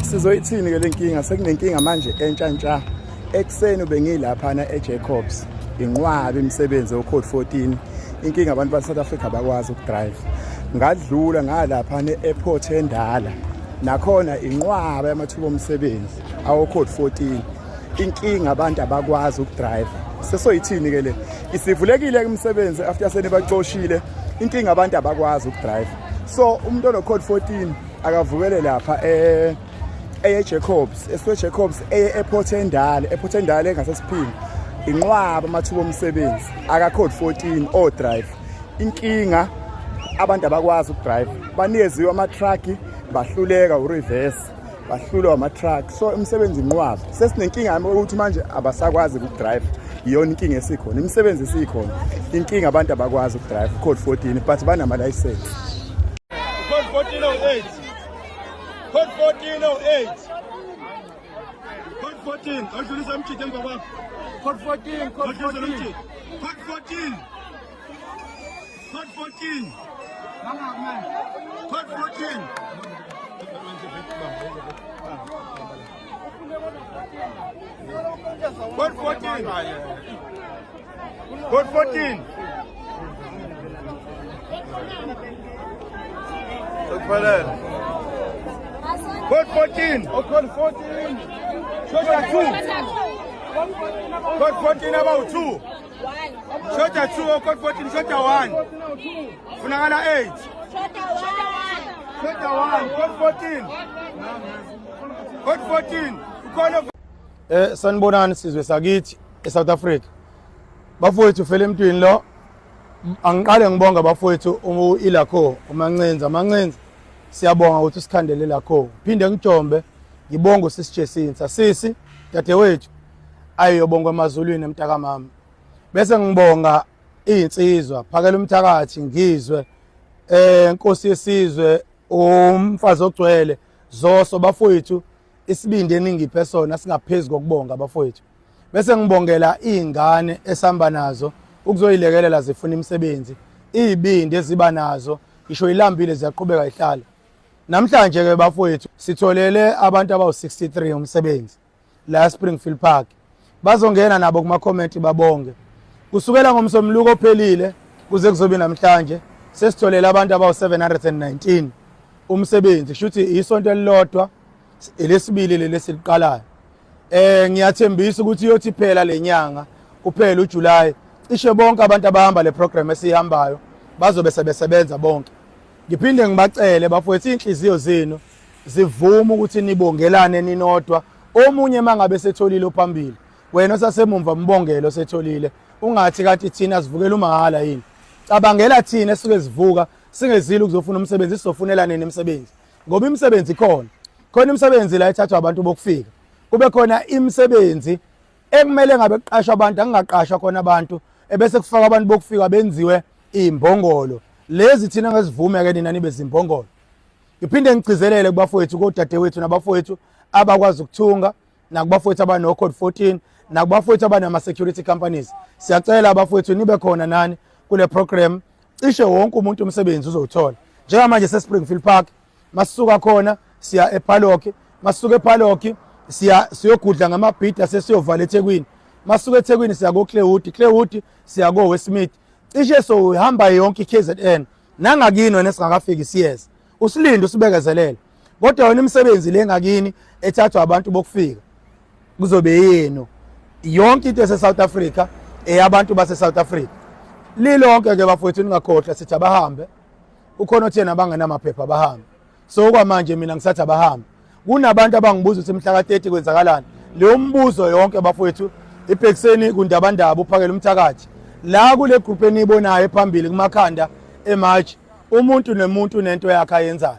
Sizoyithini ke lenkinga? Sekunenkinga manje entsha ekseni bengilaphana eJacobs inqwabe imisebenzi oCode 14. Inkinga abantu baseSouth Africa bakwazi ukudrive. Ngadlula ngalaphana eAirport eNdala. Nakhona inqwabe yamathuba omsebenzi awoCode 14. Inkinga abantu abakwazi ukudrive. Sesoyithini ke le? Isivulekile imisebenzi after senibaxoshile. Inkinga abantu abakwazi ukudrive. So umuntu onoCode 14 akavukele lapha eJacobs, Jacobs eAirport eNdala engasesiphini. Inqwaba amathuba omsebenzi akaCode 14 o drive. Inkinga abantu abakwazi ukudrive. Baniyeziwe ama-truck bahluleka ureverse, bahlulwa ama-truck. So umsebenzi inqwaba. Sesinenkinga ukuthi manje abasakwazi ukudrive. Iyona inkinga esikhona. Imisebenzi isikhona. Inkinga abantu abakwazi ukudrive Code 14 but banama license. Code 1408. Code 1408. Code 14. Awudlulisa umthetho emva kwakho. Code 14. Code 14. Code 14. Code 14. Code 14. Code 14. Code 14. Code 14. Oh, code 14. Shota 2. Code 14 about 2. Shota 2 or code 14 shota 1. Funagana 8. Shota 1. Code 14. Code 14. Ukona sanibonani sizwe sakithi eSouth Africa. Bafowethu ufele emntwini lo. Angiqale ngibonga bafowethu uIlakho uMancenza. Siyabonga ukuthi usikhandele lakho. Phinde ngijombe ngibonga usisijesinsa sisi dadewethu ayiyobonga emazulwini emntakamama. Bese ngibonga insizwa phakela umthakathi ngizwe inkosi yesizwe umfazi ogcwele Zoso bafowethu isibindi eningiphe sona singaphezulu kokubonga bafowethu. Bese ngibongela izingane esihamba nazo ukuzoyilekelela zifuna imisebenzi izibindi eziba nazo isho ilambile ziyaqhubeka ihlala. Namhlanje ke bafowethu sitholele abantu abawu63 umsebenzi la Springfield Park. Bazongena nabo kuma comment babonge. Kusukela ngomsomluko ophelile kuze kuzobe namhlanje sesitholele abantu abawu719 umsebenzi. Shuthi isonto elilodwa elesibili lelesiqalayo. Ngiyathembisa ukuthi yothi phela lenyanga kuphela uJuly cishe bonke abantu abahamba le program esihambayo bazobe sebesebenza bonke. Ngiphinde ngibacele bafowethu inhliziyo zenu zivuma ukuthi nibongelane ninodwa. Omunye mangabe setholile ophambili wena osasemumva mbongelo setholile ungathi kanti thina sivukela umahala yini. Cabangela thina esuke sivuka singezile ukuzofuna umsebenzi sizofunela nini umsebenzi ngoba imisebenzi khona imisebenzi la ethathwa abantu bokufika. Kube khona imisebenzi ekumele ngabe kuqashwa abantu angaqashwa khona abantu ebese kufaka abantu bokufika benziwe imbongolo lezi thina ngesivume ke nina nibe zimbongolo. Ngiphinde ngicizelele kubafowethu kodadewethu nabafowethu abakwazi ukuthunga nakubafowethu abano Code 14 nakubafowethu abanama security companies. Siyacela abafowethu nibe khona nani kule program cishe wonke umuntu umsebenzi uzothola. Njengamanje seSpringfield Park masisuka khona siya ePhalock, masisuka ePhalock siyogudla ngamabhida sesiyovala eThekwini. Masisuka eThekwini siya ko Clearwood siya ko Westmead. Cishe so uhamba yonke iKZN nangakini wena singakafiki siyeza. Usilinde usibekezelele. Kodwa wena imisebenzi lengakini ethathwa abantu bokufika kuzobe yenu. Yonke into eseSouth Africa eyabantu baseSouth Africa. Lilonke ke bafowethu ningakhohlwa sithi abahambe. Ukhona othena abangenamaphepha abahambe. So kwamanje mina ngisathi abahambe. Kunabantu abangibuza ukuthi mhla ka30 kwenzakalani. Leyo mbuzo yonke bafowethu ibhekiseni kundabandaba uphakela umthakathi. La kule group enibonayo ephambili kumakhanda eMarch umuntu nemuntu nento yakhe ayenzayo.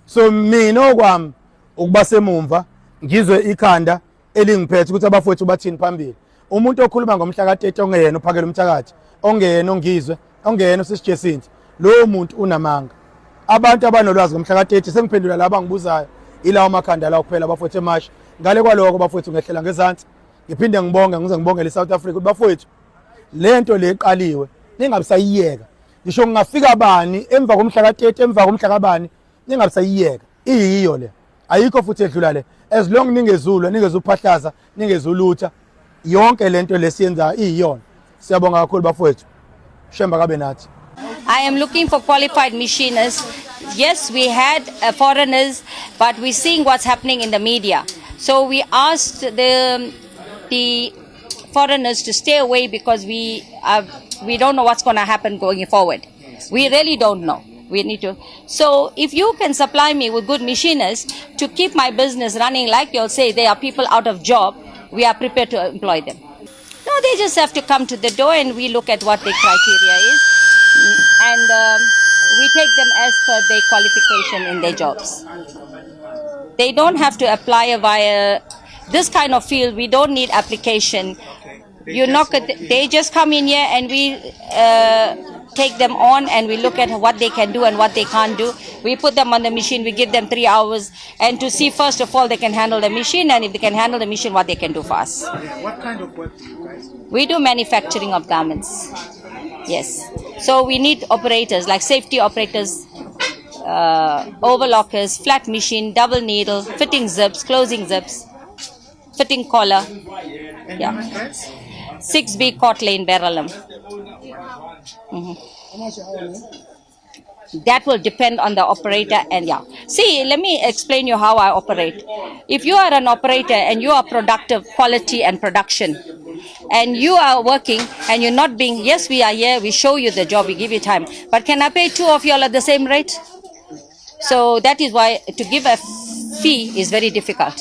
So mina okwami ukuba semumva ngizwe ikhanda elingiphethe ukuthi abafowethu bathini phambili. Umuntu okhuluma ngomhla ka30 ongeyena uphakela umthakathi, ongeyena ongizwe, ongeyena usisijesinti. Lo muntu unamanga. Abantu abanolwazi ngomhla ka30 sengiphendula laba ngibuzayo ilawo makhanda la kuphela abafowethu eMarch. Ngale kwaloko abafowethu ngehlela ngezantsi. Ngiphinde ngibonge ngize ngibongele iSouth Africa ukuthi bafowethu lento leqaliwe ningabisayiyeka. Ngisho ngingafika bani emva komhla ka30 emva komhla kabani ningabisayiyeka. Iyiyo le. ayikho futhi edlula le as long ningezulwa ningezuphahlaza ningezulutha yonke lento lesiyenza iyona siyabonga kakhulu bafowethu shemba kabe nathi. I am looking for qualified machinists. Yes, we had foreigners, but we're seeing what's happening in the media. So we asked the foreigners to stay away because we don't know what's going to happen going forward. We really don't know. We need to. So if you can supply me with good machinists to keep my business running, like you'll say, there are people out of job, we are prepared to employ them. No, they just have to come to the door and we look at what their criteria is. And we take them as per their qualification in their jobs. They don't have to apply via this kind of field. We don't need application. They just come in here and we take them on and we look at what they can do and what they can't do. We put them on the machine, we give them 3 hours and to see first of all they can handle the machine, and if they can handle the machine, what they can do for us. What kind of work do you guys do? We do manufacturing of garments. Yes. So we need operators like safety operators, overlockers, flat machine, double needle, fitting zips, closing zips, fitting collar. And Yeah. how much price? 6B Court Lane, Verulam. That will depend on the operator and yeah. See, let me explain you how I operate. If you are an operator and you are productive, quality and production, and you are working and you're not being, yes, we are here, we show you the job, we give you time, but can I pay 2 of you all at the same rate? So that is why to give a fee is very difficult.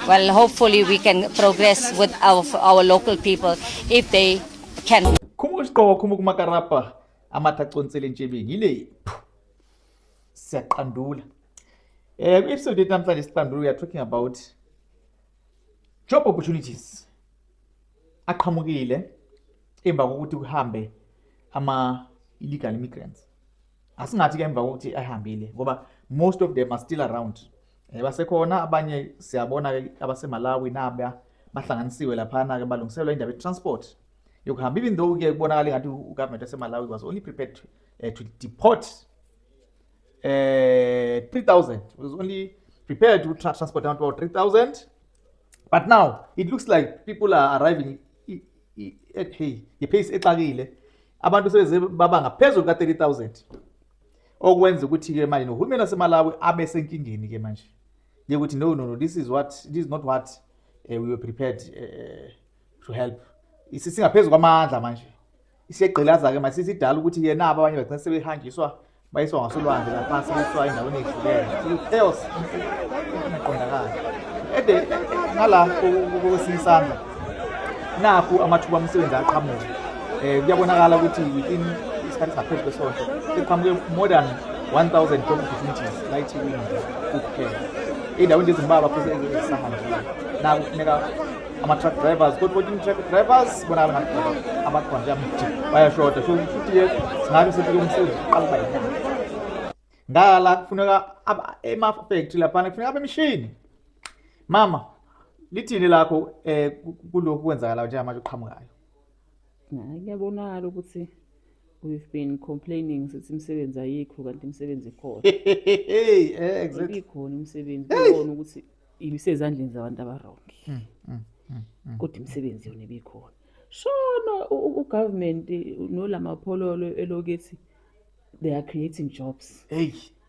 Well, hopefully we can progress with our local people if they can. Kumushko kumukumakarapa amathacontsele ntshebeni yile siyaqandula. Episode namhlanje siqandula we are talking about job opportunities aqhamukile emva kokuthi kuhambe ama illegal immigrants. Asingathi ke emva kokuthi ahambile ngoba most of them are still around. Basekhona abanye siyabona ke abaseMalawi naba bahlanganisiwe laphana ke balungiselwa indaba ye-transport yokuhamba, even though ke kubonakala ngathi ugovernment waseMalawi was only prepared to deport 3,000. Was only prepared to transport down to about 3,000, but now it looks like people are arriving at pace exakile, abantu sebeze baba ngaphezulu ka 30,000, okwenza ukuthi ke manje nohulumeni waseMalawi abe senkingeni ke manje yokuthi no, this is not what we were prepared to help. Isisingaphezulu kwamandla manje isiyegqilaza ke manje sisidala ukuthi yena abanye bagcina sebehanjiswa bayiswa ngasolwandle lapha sebeswa endaweni ehlukene, chaos iqondakala ede ngala kokusisana nakho amathuba omsebenzi aqhamuka. Kuyabonakala ukuthi within isikhathi saphezulu kwesonto seqhamuke more than 1,000 job opportunities like kuphela endaweni ezimbalwa futhi ezisahanjile. Naku kufuneka ama-truck drivers, code 14 truck drivers, bonakala ngathi abakhona nje amthi bayashoda. So futhi ke singabe sifike umsebenzi uqala uba yini ngala kufuneka ema-factory laphana kufuneka abemishini. Mama lithini lakho kulokhu kwenzakala nje manje uqhamukayo? Ngiyabonakala ukuthi we've been complaining sithi imisebenzi ayikho kanti imisebenzi ikhona. Exactly. Ikhona imisebenzi ubona ukuthi ibisezandleni zabantu abarongi. Kodwa imisebenzi yona ibikhona. Shona ugovernment nolamaphololo elokuthi they are creating jobs.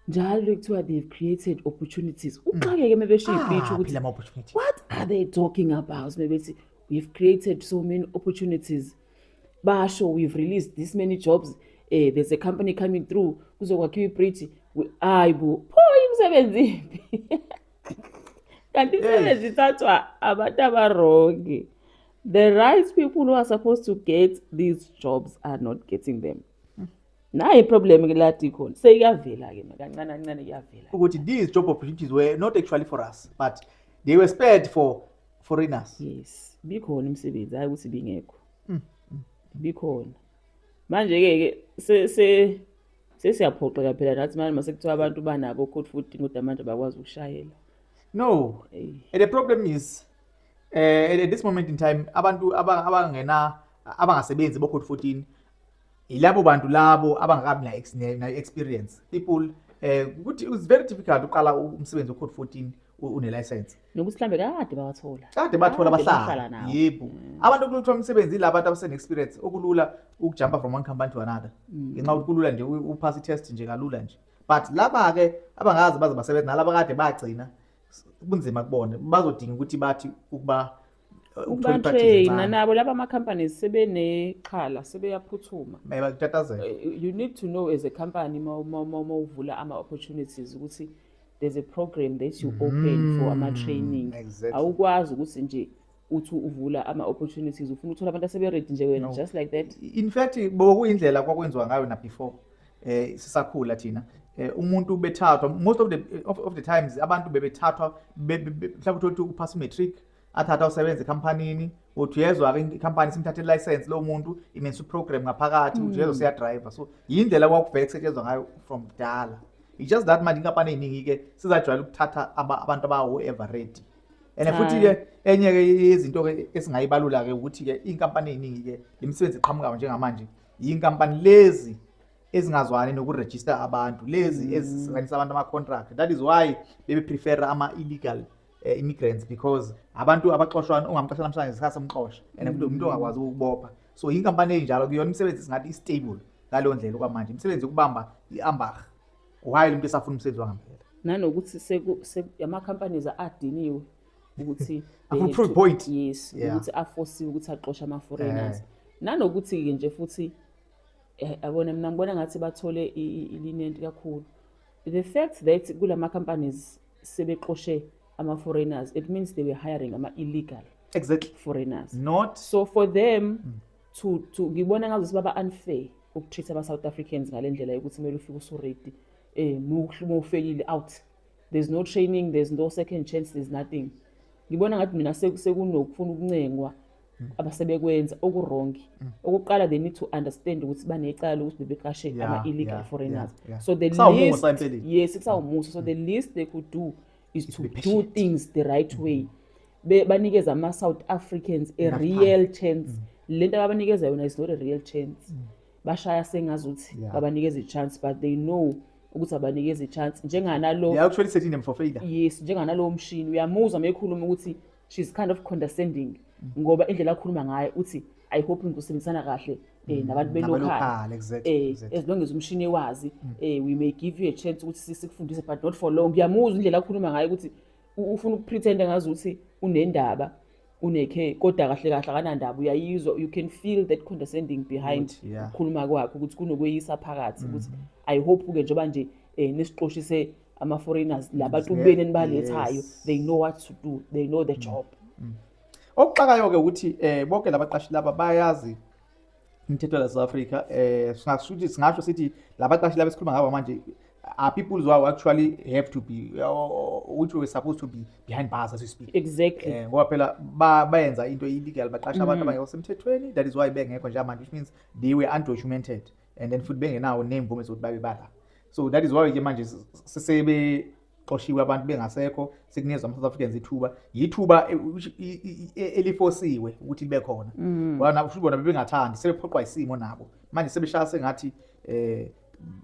Njalo kuthiwa they've created opportunities. Uxakeke mebesho ibitch ukuthi what are they talking about? Mebethi we've created so many opportunities. Basho we've released this many jobs. There's a company coming through kuzokwakhiwa ibridge. Ayibo pho imisebenzi. Kanti imisebenzi ithathwa abantu abarongi. The right people who are supposed to get these jobs are not getting them. Nayi problem ke lathi khona seyiyavela ke kancane kancane iyavela ukuthi these job opportunities were not actually for us, but they were spared for foreigners. Yes, bikhona imisebenzi hayi ukuthi bingekho. Bikhona manje ke sesiyaphoxeka phela nathi manje masekuthiwa abantu banabo code 14 kodwa manje bakwazi ukushayela. No, and the problem is at this moment in time abantu abangasebenzi bo code 14 ilabo bantu labo abangakabi na experience, people ukuthi it's very difficult uqala umsebenzi we code 14 une license. Nokuthi mhlambe kade bawathola. Kade bathola bahlala abahlala. nawo. Yebo. Abantu kuluthola umsebenzi ila abantu abasene experience okulula ukujumpa from one company to another. Ngenxa ukuthi kulula nje upass i-test nje kalula nje. But laba ke abangazi baze basebenza nalaba kade bagcina kunzima kubona bazodinga ukuthi bathi ukuba Ukuba-train nabo laba ama-companies sebenekhala sebeyaphuthuma. bayakutatazela. You need to know as a company mawuvula ama-opportunities ukuthi there's a program that you open for ama-training. Exactly. Awukwazi ukuthi nje uthi uvula ama-opportunities ufuna uthola abantu aseberedi nje wena just like that. In fact bokuyindlela kwakwenziwa ngayo na before sisakhula thina umuntu bethathwa most of the times abantu bebethathwa mhlawumbe uthi upass matric athatha usebenza ecompanyini uthi yezwa ke icompany simthathe license lo muntu imensu program ngaphakathi uthi yezwa siya driver so yindlela kwakuvele kusetshenzwa ngayo from dala. It's just that manje inkampani eziningi ke sizajwayela ukuthatha abantu abawo ever ready. And futhi ke enye ke izinto ke esingayibalula ke ukuthi ke inkampani eziningi ke imisebenzi eqhamuka njengamanje yinkampani lezi ezingazwani nokuregister abantu lezi ezisanisa abantu ama contract. That is why bebe prefer ama illegal immigrants because abantu abaxoshwana ungamqasha namhlanje isikhathi somxosha and futhi umuntu ongakwazi ukubopha. So inkampani enjalo kuyona imisebenzi singathi stable ngalo ndlela kwamanje imisebenzi ukubamba iambach while umuntu esafuna umsebenzi wangempela. Nanokuthi ama-companies adiniwe ukuthi Proof point. Yes, ukuthi aforsiwe ukuthi aqoshe ama-foreigners. Nanokuthi-ke nje futhi abona mina ngibona ngathi bathole ilinenti kakhulu. The fact that kulama companies sebeqoshe ama-foreigners, it means they were hiring ama-illegal foreigners. Not So for them to ngibona ngathi baba unfair ukutreat ama-South Africans ngale ndlela yokuthi kumele ufike usuredi mufeyile out. There's no training, there's no second chance, there's nothing. Ngibona ngathi mina sekunokufuna ukuncengwa abasebekwenza okurongi. Okuqala they need to understand ukuthi banecala ukuthi bebeqashe ama-illegal foreigners. So the least, yes, it's awumuso. So the least they could do is to do things the right way. Banikeza ama-South Africans a real chance. Lento abanikeza yona is not a real chance. Bashaya sengazuthi babanikeza i-chance but they know ukuthi abanikeza i-chance njenganalo they are actually setting them for failure. Yes, njenganalo mshini uyamuzwa mekhuluma ukuthi she's kind of condescending ngoba indlela akhuluma ngayo uthi I hope ngizosebenzisana kahle nabantu belocal. Exactly. As long as umshini wazi we may give you a chance ukuthi sikufundise but not for long. Uyamuzwa indlela akhuluma ngayo ukuthi ufuna ukupretend ngazuthi unendaba unekhe kodwa kahle kahle akanandaba uyayizwa you can feel that condescending behind ukukhuluma kwakhe ukuthi kunokweyisa phakathi ukuthi I hope ke njoba nje nesiqoshise ama foreigners labantu bene nibalethayo they know what to do, they know the job. Okuxakayo ke ukuthi bonke labaqashi laba bayazi imithetho ya South Africa singasho sithi labaqashi laba esikhuluma ngabo manje are people who are actually have to be which were supposed to be behind bars as we speak. Exactly. Ngoba phela bayenza into illegal baqasha abantu abangekho semthethweni. That is why bengekho nje manje which means they were undocumented and then futhi bengenawo nemvume zokuthi babe bala. So that is why ke manje sesebe qoshiwe abantu bengasekho sekunikeza ama South Africans yithuba elifosiwe ukuthi libe khona. Bona futhi bona bebengathandi sebephoqwa isimo nabo. Manje sebeshaya sengathi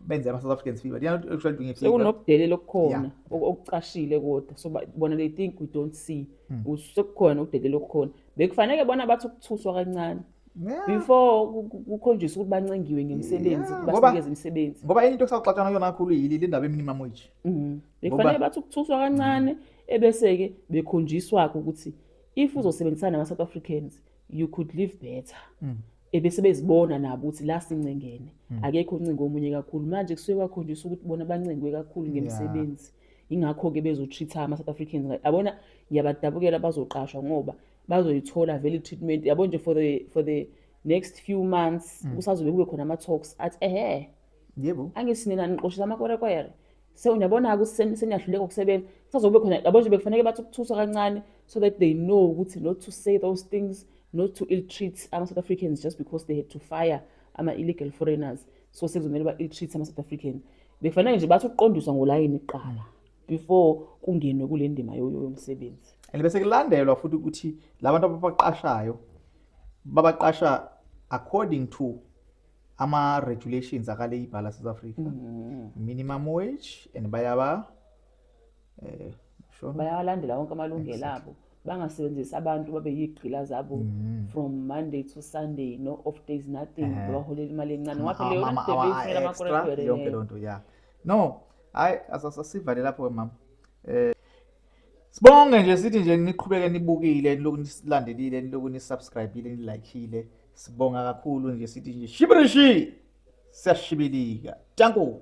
benze ama South Africans fever. They are not actually doing it. Sekunobudele lokukhona okucashile kodwa so bona they think we don't see. Usekukhona ubudele lokukhona. Bekufanele bona bathi ukuthuswa kancane. Before kukhonjiswa ukuthi bancengiwe ngemisebenzi basinikeze imisebenzi. Ngoba into esaxaxana yona kakhulu yile ndaba eminimum wage. Bekufanele bathi ukuthuswa kancane ebese ke bekhonjiswa ukuthi if uzosebenzisana nama South Africans you could live better. Ebese bezibona nabo ukuthi la sincengene akekho uncingo omunye kakhulu manje kusuke kwakhonjiswa ukuthi bona bancengwe kakhulu ngemisebenzi ingakho ke bezotreat ama South Africans yabona ngiyabadabukela bazoqashwa ngoba bazoyithola vele treatment yabo nje for the next few months kusazobe kube khona ama talks at yebo angisinena niqoshisa amakwerekwere uyabona ukuthi senyahluleka ukusebenza kusazobe khona yabo nje bekufanele bathi ukuthuswa kancane so that they know ukuthi not to say those things, not to ill treat ama South Africans just because they had to fire ama illegal foreigners. So sekuzomela ba ill treat ama South Africans bekufanele nje bathi uqondiswa ngolayini iqala before kungenwe kule ndima yomsebenzi. Bese kulandelwa futhi ukuthi labantu abaqashayo babaqasha according to ama-regulations aka-labor la South Africa. Minimum wage and bayaba sure. bayawalandela wonke amalungelo abo bangasebenzisi abantu babe yigqila zabo from Monday to Sunday, no off days, nothing, baholela imali encane ngapha leyo nto beyifunela ama-contract yonke lonto yeah. No, hayi asasivale lapho mama. Sibonge nje sithi nje niqhubeke nibukile niloku nisilandelile niloku nisubscribeile nilikeile. Sibonga kakhulu nje sithi nje shibirishi siyashibilika. Danko.